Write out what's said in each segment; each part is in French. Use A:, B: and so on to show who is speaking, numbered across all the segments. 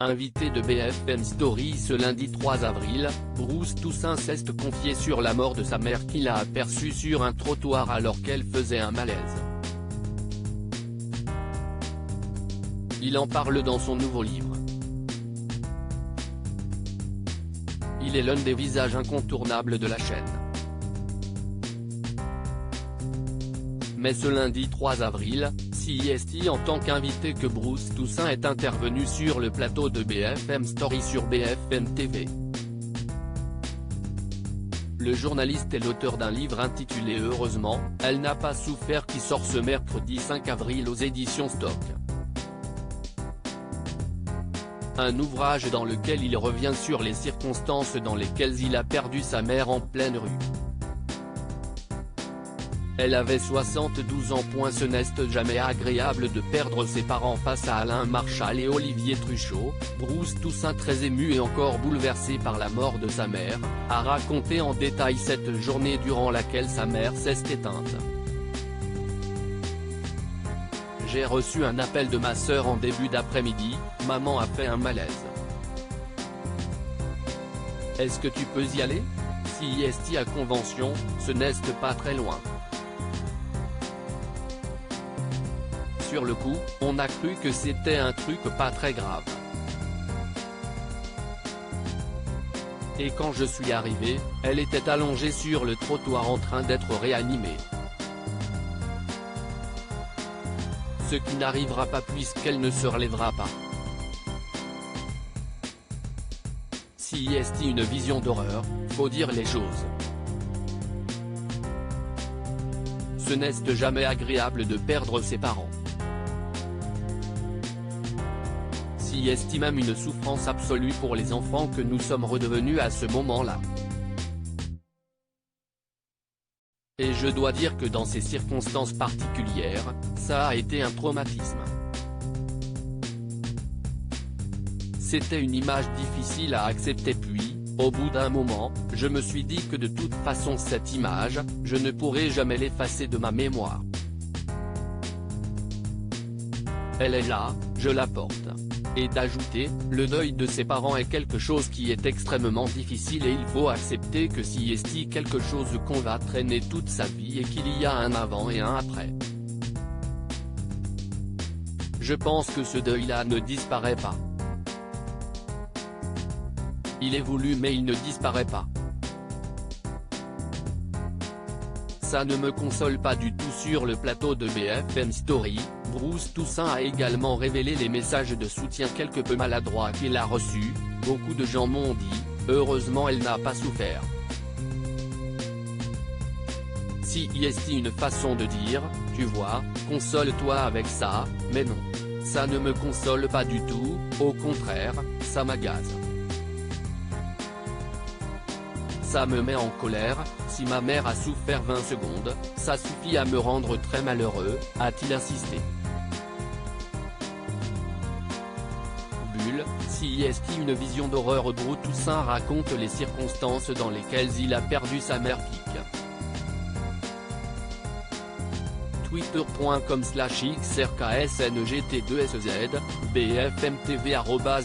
A: Invité de BFM Story ce lundi 3 avril, Bruce Toussaint s'est confié sur la mort de sa mère qu'il a aperçue sur un trottoir alors qu'elle faisait un malaise. Il en parle dans son nouveau livre. Il est l'un des visages incontournables de la chaîne. Mais ce lundi 3 avril, c'est en tant qu'invité que Bruce Toussaint est intervenu sur le plateau de BFM Story sur BFM TV. Le journaliste est l'auteur d'un livre intitulé Heureusement, elle n'a pas souffert qui sort ce mercredi 5 avril aux éditions Stock. Un ouvrage dans lequel il revient sur les circonstances dans lesquelles il a perdu sa mère en pleine rue. Elle avait 72 ans. Ce n'est jamais agréable de perdre ses parents face à Alain Marchal et Olivier Truchot. Bruce Toussaint, très ému et encore bouleversé par la mort de sa mère, a raconté en détail cette journée durant laquelle sa mère s'est éteinte. J'ai reçu un appel de ma sœur en début d'après-midi, maman a fait un malaise. Est-ce que tu peux y aller? Si à Convention, ce n'est pas très loin. Sur le coup, on a cru que c'était un truc pas très grave. Et quand je suis arrivé, elle était allongée sur le trottoir en train d'être réanimée. Ce qui n'arrivera pas puisqu'elle ne se relèvera pas. Si une vision d'horreur, faut dire les choses. Ce n'est jamais agréable de perdre ses parents. Si même une souffrance absolue pour les enfants que nous sommes redevenus à ce moment-là. Et je dois dire que dans ces circonstances particulières, ça a été un traumatisme. C'était une image difficile à accepter puis, au bout d'un moment, je me suis dit que de toute façon cette image, je ne pourrai jamais l'effacer de ma mémoire. Elle est là, je la porte. Et d'ajouter, le deuil de ses parents est quelque chose qui est extrêmement difficile et il faut accepter que si est quelque chose qu'on va traîner toute sa vie et qu'il y a un avant et un après. Je pense que ce deuil-là ne disparaît pas. Il est voulu mais il ne disparaît pas. Ça ne me console pas du tout. Sur le plateau de BFM Story, Bruce Toussaint a également révélé les messages de soutien quelque peu maladroits qu'il a reçus. Beaucoup de gens m'ont dit, heureusement elle n'a pas souffert. Si une façon de dire, tu vois, console-toi avec ça, mais non. Ça ne me console pas du tout, au contraire, ça m'agace. Ça me met en colère, si ma mère a souffert 20 secondes, ça suffit à me rendre très malheureux, a-t-il insisté. Bulle, si une vision d'horreur. Bruce Toussaint raconte les circonstances dans lesquelles il a perdu sa mère. Twitter.com/xrksngt2sz, BFMTV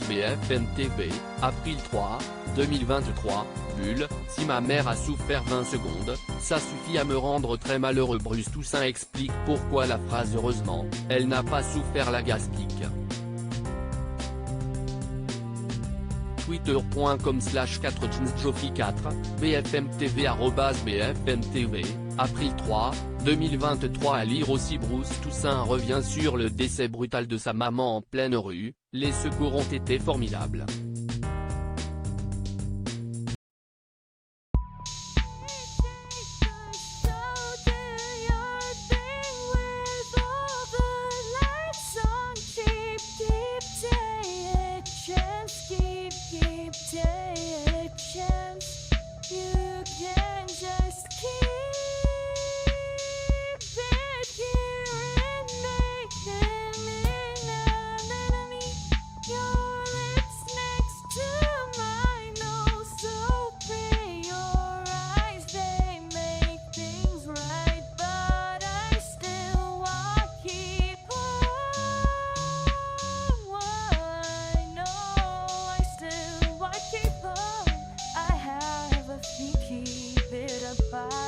A: @BFMTV, avril 3, 2023, Bulle, si ma mère a souffert 20 secondes, ça suffit à me rendre très malheureux. Bruce Toussaint explique pourquoi la phrase heureusement, elle n'a pas souffert la gastrique. Twitter.com/4jofi4, BFMTV @BFMTV, avril 3, 2023. À lire aussi, Bruce Toussaint revient sur le décès brutal de sa maman en pleine rue, les secours ont été formidables.
B: Your lips next pas